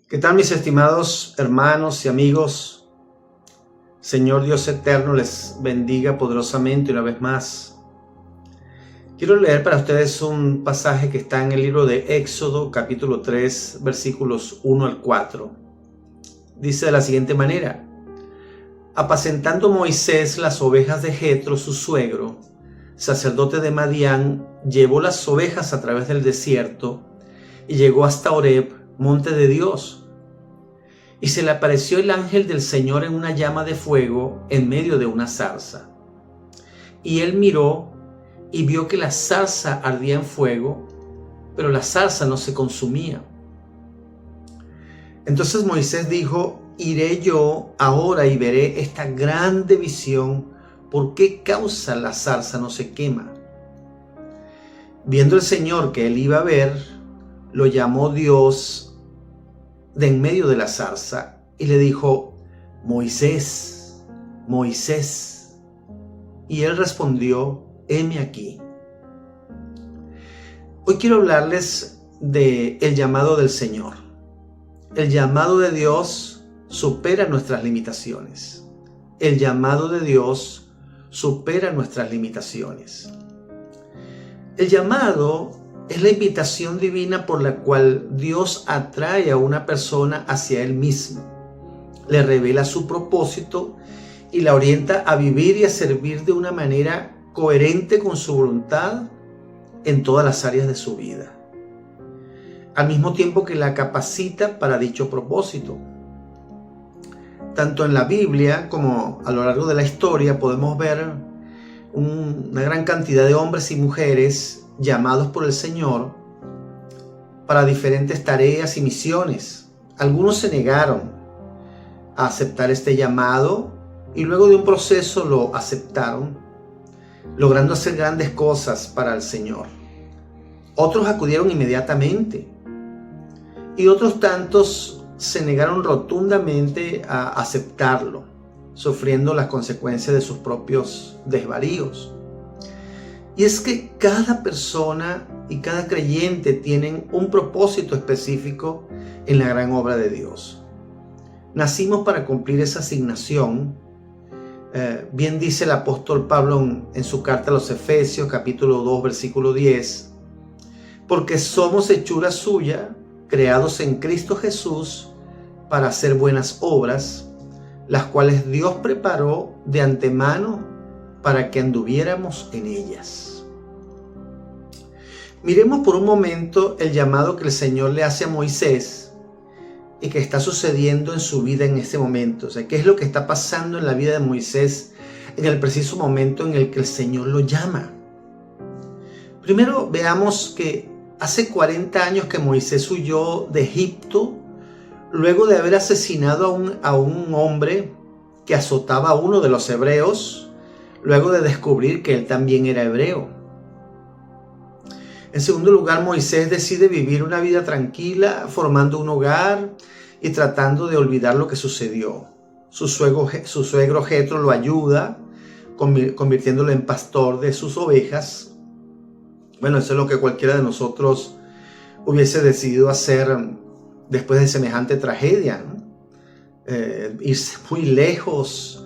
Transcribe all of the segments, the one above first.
¿Qué tal, mis estimados hermanos y amigos? Señor Dios eterno les bendiga poderosamente una vez más. Quiero leer para ustedes un pasaje que está en el libro de Éxodo, capítulo 3, versículos 1 al 4. Dice de la siguiente manera: apacentando Moisés las ovejas de Jetro, su suegro, sacerdote de Madián, llevó las ovejas a través del desierto y llegó hasta Horeb, monte de Dios. Y se le apareció el ángel del Señor en una llama de fuego en medio de una zarza. Y él miró y vio que la zarza ardía en fuego, pero la zarza no se consumía. Entonces Moisés dijo: iré yo ahora y veré esta grande visión, ¿por qué causa la zarza no se quema? Viendo el Señor que él iba a ver, lo llamó Dios de en medio de la zarza y le dijo: Moisés, Moisés. Y él respondió: heme aquí. Hoy quiero hablarles de el llamado del Señor. El llamado de Dios supera nuestras limitaciones. El llamado de Dios supera nuestras limitaciones. El llamado es la invitación divina por la cual Dios atrae a una persona hacia Él mismo, le revela su propósito y la orienta a vivir y a servir de una manera coherente con su voluntad en todas las áreas de su vida, al mismo tiempo que la capacita para dicho propósito. Tanto en la Biblia como a lo largo de la historia podemos ver una gran cantidad de hombres y mujeres llamados por el Señor para diferentes tareas y misiones. Algunos se negaron a aceptar este llamado y luego de un proceso lo aceptaron, logrando hacer grandes cosas para el Señor. Otros acudieron inmediatamente y otros tantos se negaron rotundamente a aceptarlo, sufriendo las consecuencias de sus propios desvaríos. Y es que cada persona y cada creyente tienen un propósito específico en la gran obra de Dios. Nacimos para cumplir esa asignación. Bien dice el apóstol Pablo en su carta a los Efesios, capítulo 2, versículo 10, porque somos hechura suya, creados en Cristo Jesús para hacer buenas obras, las cuales Dios preparó de antemano para que anduviéramos en ellas. Miremos por un momento el llamado que el Señor le hace a Moisés y que está sucediendo en su vida en este momento. O sea, ¿qué es lo que está pasando en la vida de Moisés en el preciso momento en el que el Señor lo llama? Primero veamos que hace 40 años que Moisés huyó de Egipto luego de haber asesinado a un hombre que azotaba a uno de los hebreos, luego de descubrir que él también era hebreo. En segundo lugar, Moisés decide vivir una vida tranquila, formando un hogar y tratando de olvidar lo que sucedió. Su suegro Jetro lo ayuda, convirtiéndolo en pastor de sus ovejas. Bueno, eso es lo que cualquiera de nosotros hubiese decidido hacer después de semejante tragedia, ¿no? Irse muy lejos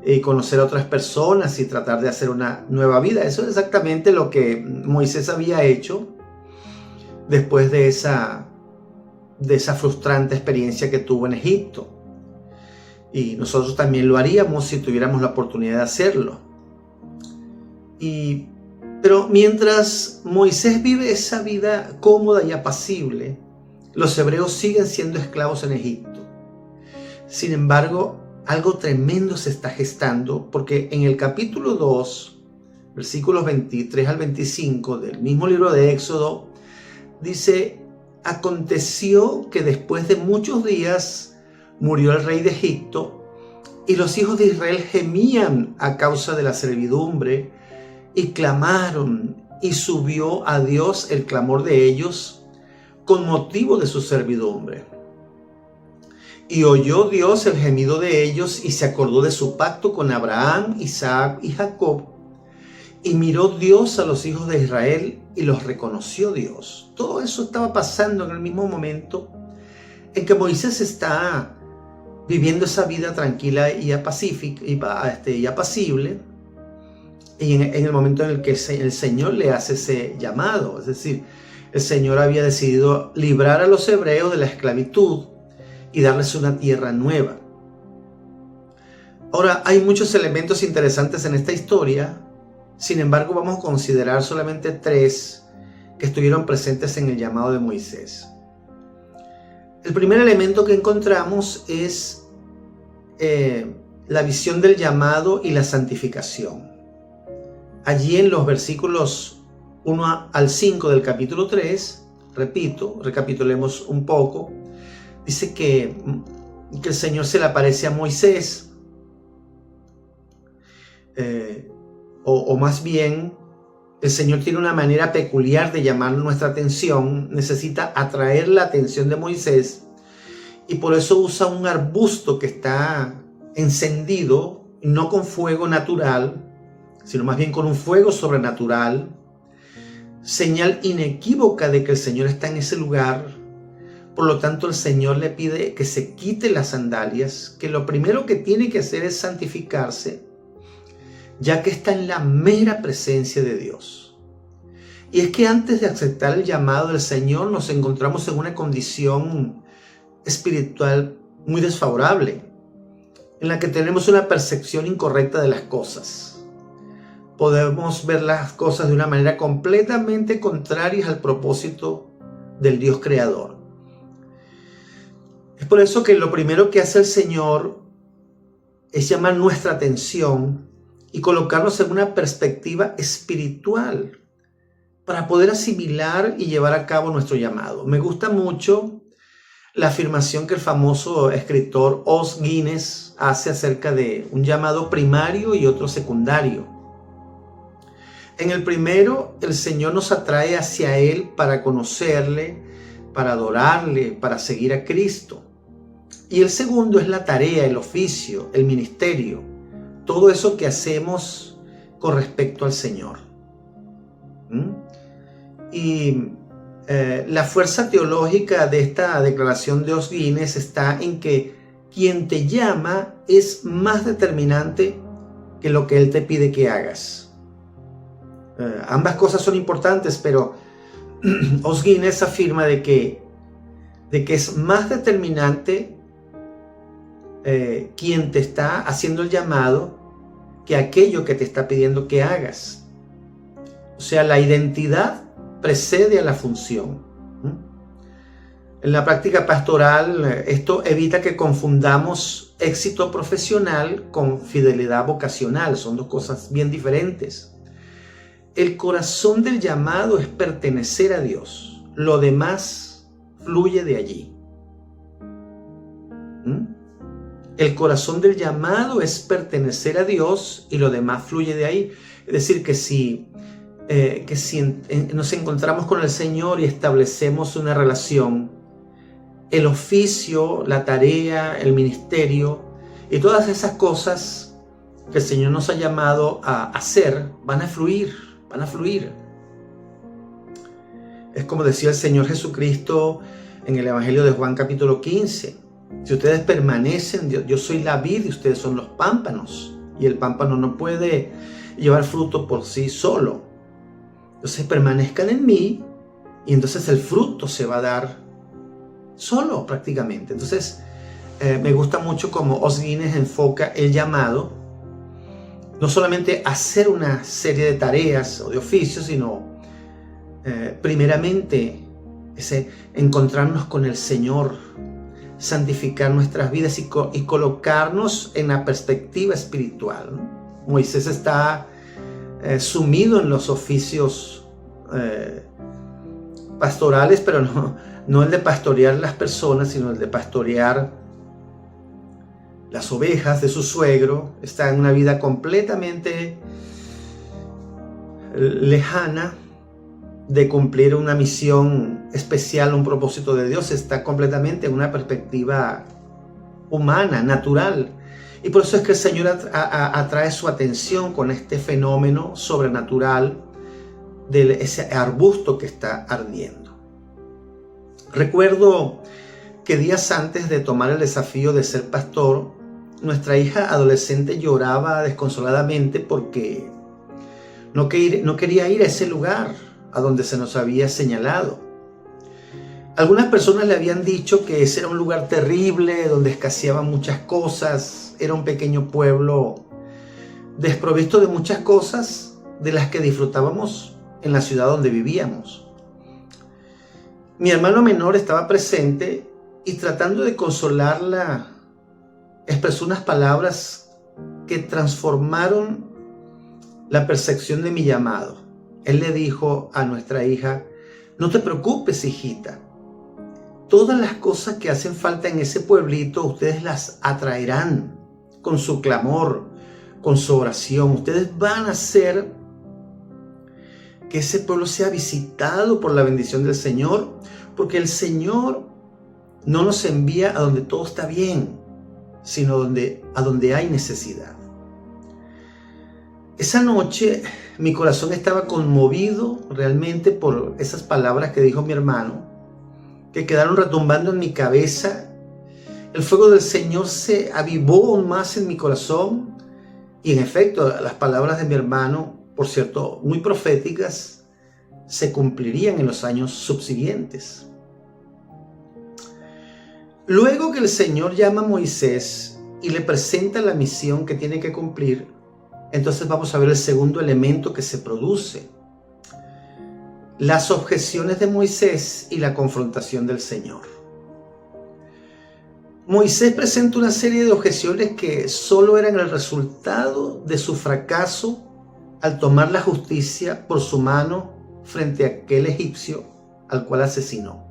y conocer a otras personas y tratar de hacer una nueva vida. Eso es exactamente lo que Moisés había hecho después de esa frustrante experiencia que tuvo en Egipto. Y nosotros también lo haríamos si tuviéramos la oportunidad de hacerlo. Pero mientras Moisés vive esa vida cómoda y apacible, los hebreos siguen siendo esclavos en Egipto. Sin embargo, algo tremendo se está gestando, porque en el capítulo 2, versículos 23 al 25 del mismo libro de Éxodo, dice: aconteció que después de muchos días murió el rey de Egipto, y los hijos de Israel gemían a causa de la servidumbre, y clamaron, y subió a Dios el clamor de ellos con motivo de su servidumbre. Y oyó Dios el gemido de ellos y se acordó de su pacto con Abraham, Isaac y Jacob. Y miró Dios a los hijos de Israel y los reconoció Dios. Todo eso estaba pasando en el mismo momento en que Moisés está viviendo esa vida tranquila y pacífica y apacible, y en el momento en el que el Señor le hace ese llamado. Es decir, el Señor había decidido librar a los hebreos de la esclavitud y darles una tierra nueva. Ahora, hay muchos elementos interesantes en esta historia. Sin embargo, vamos a considerar solamente 3 que estuvieron presentes en el llamado de Moisés. El primer elemento que encontramos es la visión del llamado y la santificación. Allí en los versículos 1 al 5 del capítulo 3, recapitulemos un poco, dice que el Señor se le aparece a Moisés, o más bien, el Señor tiene una manera peculiar de llamar nuestra atención, necesita atraer la atención de Moisés, y por eso usa un arbusto que está encendido, no con fuego natural, sino más bien con un fuego sobrenatural, señal inequívoca de que el Señor está en ese lugar. Por lo tanto, el Señor le pide que se quite las sandalias, que lo primero que tiene que hacer es santificarse, ya que está en la mera presencia de Dios. Y es que antes de aceptar el llamado del Señor, nos encontramos en una condición espiritual muy desfavorable, en la que tenemos una percepción incorrecta de las cosas. Podemos ver las cosas de una manera completamente contraria al propósito del Dios creador. Es por eso que lo primero que hace el Señor es llamar nuestra atención y colocarnos en una perspectiva espiritual para poder asimilar y llevar a cabo nuestro llamado. Me gusta mucho la afirmación que el famoso escritor Os Guinness hace acerca de un llamado primario y otro secundario. En el primero, el Señor nos atrae hacia Él para conocerle, para adorarle, para seguir a Cristo. Y el segundo es la tarea, el oficio, el ministerio, todo eso que hacemos con respecto al Señor. Y la fuerza teológica de esta declaración de Os Guinness está en que quien te llama es más determinante que lo que Él te pide que hagas. Ambas cosas son importantes, pero Os Guinness afirma de que es más determinante quien te está haciendo el llamado que aquello que te está pidiendo que hagas. O sea, la identidad precede a la función. En la práctica pastoral, esto evita que confundamos éxito profesional con fidelidad vocacional. Son dos cosas bien diferentes. El corazón del llamado es pertenecer a Dios. Lo demás fluye de allí. El corazón del llamado es pertenecer a Dios y lo demás fluye de ahí. Es decir, que si nos encontramos con el Señor y establecemos una relación, el oficio, la tarea, el ministerio y todas esas cosas que el Señor nos ha llamado a hacer van a fluir. Es como decía el Señor Jesucristo en el Evangelio de Juan capítulo 15. Si ustedes permanecen, yo soy la vid y ustedes son los pámpanos. Y el pámpano no puede llevar fruto por sí solo. Entonces permanezcan en mí y entonces el fruto se va a dar solo prácticamente. Entonces me gusta mucho cómo Os Guinness enfoca el llamado. No solamente hacer una serie de tareas o de oficios, sino primeramente encontrarnos con el Señor, santificar nuestras vidas y colocarnos en la perspectiva espiritual, ¿no? Moisés está sumido en los oficios pastorales, pero no el de pastorear las personas, sino el de pastorear las ovejas de su suegro. Está en una vida completamente lejana de cumplir una misión especial, un propósito de Dios. Está completamente en una perspectiva humana, natural. Y por eso es que el Señor atrae su atención con este fenómeno sobrenatural de ese arbusto que está ardiendo. Recuerdo que días antes de tomar el desafío de ser pastor, nuestra hija adolescente lloraba desconsoladamente porque no quería ir a ese lugar a donde se nos había señalado. Algunas personas le habían dicho que ese era un lugar terrible, donde escaseaban muchas cosas, era un pequeño pueblo desprovisto de muchas cosas de las que disfrutábamos en la ciudad donde vivíamos. Mi hermano menor estaba presente y, tratando de consolarla, expresó unas palabras que transformaron la percepción de mi llamado. Él le dijo a nuestra hija: no te preocupes, hijita. Todas las cosas que hacen falta en ese pueblito, ustedes las atraerán con su clamor, con su oración. Ustedes van a hacer que ese pueblo sea visitado por la bendición del Señor, porque el Señor no nos envía a donde todo está bien, sino a donde hay necesidad. Esa noche mi corazón estaba conmovido realmente por esas palabras que dijo mi hermano, que quedaron retumbando en mi cabeza. El fuego del Señor se avivó aún más en mi corazón y, en efecto, las palabras de mi hermano, por cierto, muy proféticas, se cumplirían en los años subsiguientes. Luego que el Señor llama a Moisés y le presenta la misión que tiene que cumplir, entonces vamos a ver el segundo elemento que se produce: las objeciones de Moisés y la confrontación del Señor. Moisés presenta una serie de objeciones que solo eran el resultado de su fracaso al tomar la justicia por su mano frente a aquel egipcio al cual asesinó.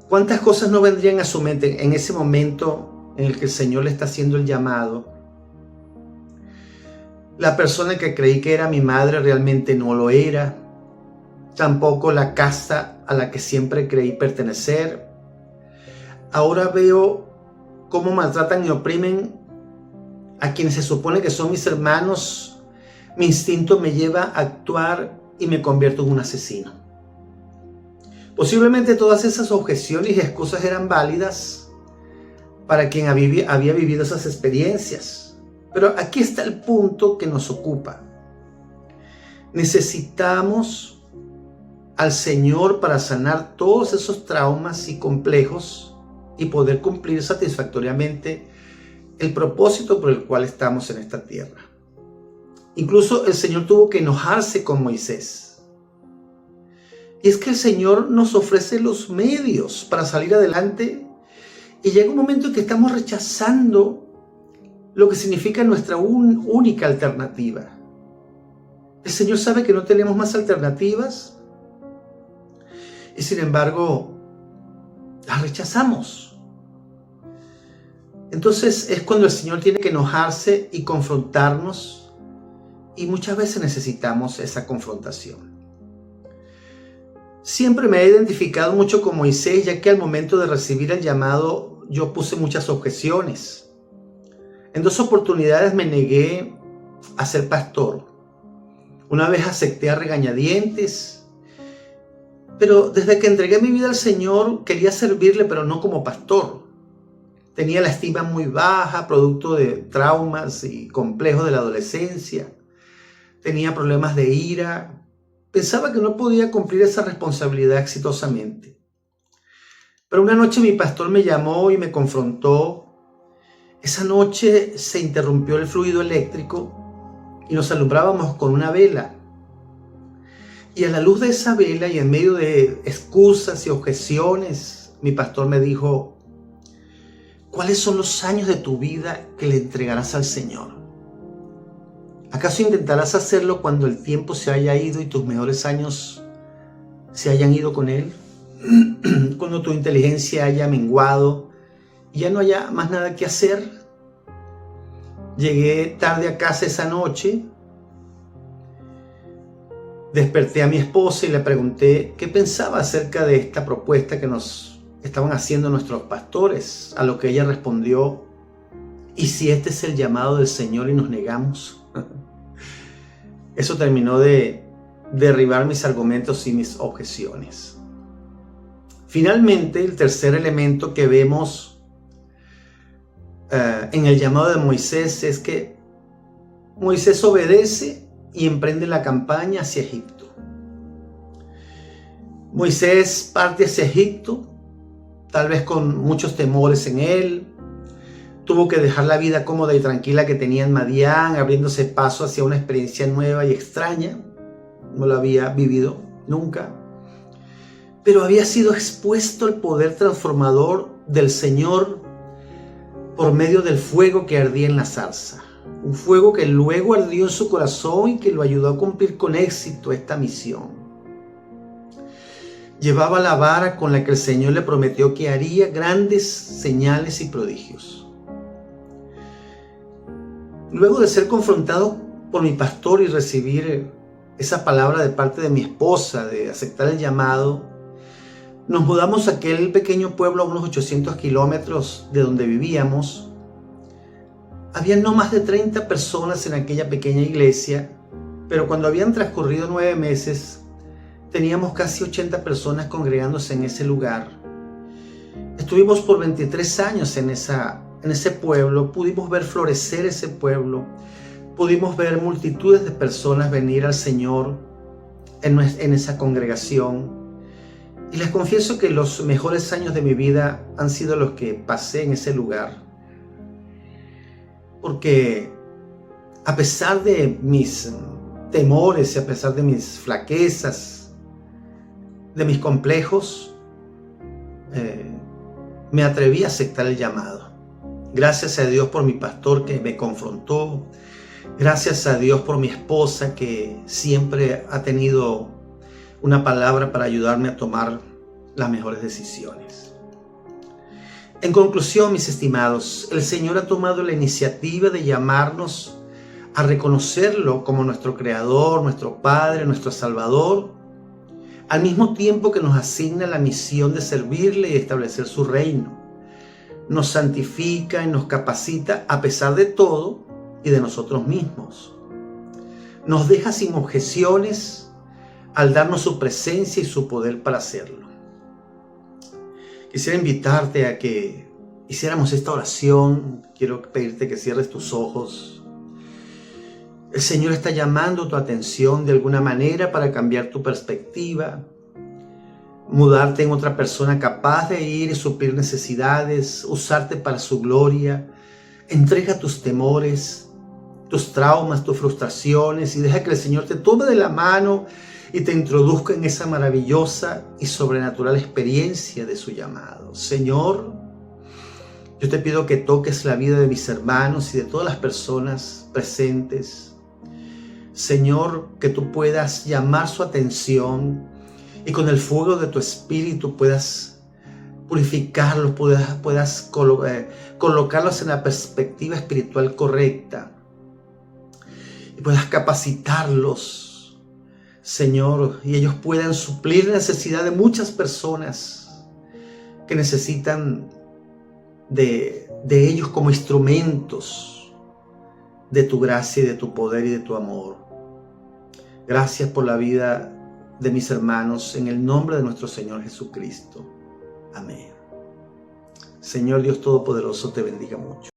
¿Cuántas cosas no vendrían a su mente en ese momento en el que el Señor le está haciendo el llamado? La persona que creí que era mi madre realmente no lo era. Tampoco la casta a la que siempre creí pertenecer. Ahora veo cómo maltratan y oprimen a quienes se supone que son mis hermanos. Mi instinto me lleva a actuar y me convierto en un asesino. Posiblemente todas esas objeciones y excusas eran válidas para quien había vivido esas experiencias. Pero aquí está el punto que nos ocupa. Necesitamos al Señor para sanar todos esos traumas y complejos y poder cumplir satisfactoriamente el propósito por el cual estamos en esta tierra. Incluso el Señor tuvo que enojarse con Moisés. Y es que el Señor nos ofrece los medios para salir adelante, y llega un momento en que estamos rechazando lo que significa nuestra única alternativa. El Señor sabe que no tenemos más alternativas y, sin embargo, las rechazamos. Entonces es cuando el Señor tiene que enojarse y confrontarnos, y muchas veces necesitamos esa confrontación. Siempre me he identificado mucho con Moisés, ya que al momento de recibir el llamado yo puse muchas objeciones. En 2 oportunidades me negué a ser pastor. Una vez acepté a regañadientes, pero desde que entregué mi vida al Señor quería servirle, pero no como pastor. Tenía la estima muy baja, producto de traumas y complejos de la adolescencia. Tenía problemas de ira. Pensaba que no podía cumplir esa responsabilidad exitosamente. Pero una noche mi pastor me llamó y me confrontó. Esa noche se interrumpió el fluido eléctrico y nos alumbrábamos con una vela. Y a la luz de esa vela y en medio de excusas y objeciones, mi pastor me dijo: ¿cuáles son los años de tu vida que le entregarás al Señor? ¿Acaso intentarás hacerlo cuando el tiempo se haya ido y tus mejores años se hayan ido con Él? Cuando tu inteligencia haya menguado y ya no haya más nada que hacer. Llegué tarde a casa esa noche. Desperté a mi esposa y le pregunté qué pensaba acerca de esta propuesta que nos estaban haciendo nuestros pastores, a lo que ella respondió: ¿y si este es el llamado del Señor y nos negamos? Eso terminó de derribar mis argumentos y mis objeciones. Finalmente, el tercer elemento que vemos en el llamado de Moisés es que Moisés obedece y emprende la campaña hacia Egipto. Moisés parte hacia Egipto, tal vez con muchos temores en él. Tuvo que dejar la vida cómoda y tranquila que tenía en Madián, abriéndose paso hacia una experiencia nueva y extraña. No la había vivido nunca. Pero había sido expuesto al poder transformador del Señor por medio del fuego que ardía en la zarza. Un fuego que luego ardió en su corazón y que lo ayudó a cumplir con éxito esta misión. Llevaba la vara con la que el Señor le prometió que haría grandes señales y prodigios. Luego de ser confrontado por mi pastor y recibir esa palabra de parte de mi esposa de aceptar el llamado, nos mudamos a aquel pequeño pueblo a unos 800 kilómetros de donde vivíamos. Había no más de 30 personas en aquella pequeña iglesia, pero cuando habían transcurrido 9 meses, teníamos casi 80 personas congregándose en ese lugar. Estuvimos por 23 años en ese pueblo, pudimos ver florecer ese pueblo, pudimos ver multitudes de personas venir al Señor en esa congregación. Y les confieso que los mejores años de mi vida han sido los que pasé en ese lugar. Porque a pesar de mis temores y a pesar de mis flaquezas, de mis complejos, me atreví a aceptar el llamado. Gracias a Dios por mi pastor que me confrontó. Gracias a Dios por mi esposa que siempre ha tenido una palabra para ayudarme a tomar las mejores decisiones. En conclusión, mis estimados, el Señor ha tomado la iniciativa de llamarnos a reconocerlo como nuestro Creador, nuestro Padre, nuestro Salvador, al mismo tiempo que nos asigna la misión de servirle y establecer su reino. Nos santifica y nos capacita a pesar de todo y de nosotros mismos. Nos deja sin objeciones al darnos su presencia y su poder para hacerlo. Quisiera invitarte a que hiciéramos esta oración. Quiero pedirte que cierres tus ojos. El Señor está llamando tu atención de alguna manera para cambiar tu perspectiva, mudarte en otra persona capaz de ir y suplir necesidades, usarte para su gloria. Entrega tus temores, tus traumas, tus frustraciones y deja que el Señor te tome de la mano y te introduzca en esa maravillosa y sobrenatural experiencia de su llamado. Señor, yo te pido que toques la vida de mis hermanos y de todas las personas presentes. Señor, que tú puedas llamar su atención y con el fuego de tu espíritu puedas purificarlos, puedas colocarlos en la perspectiva espiritual correcta y puedas capacitarlos, Señor, y ellos puedan suplir la necesidad de muchas personas que necesitan de ellos como instrumentos de tu gracia y de tu poder y de tu amor. Gracias por la vida de mis hermanos, en el nombre de nuestro Señor Jesucristo. Amén. Señor Dios Todopoderoso, te bendiga mucho.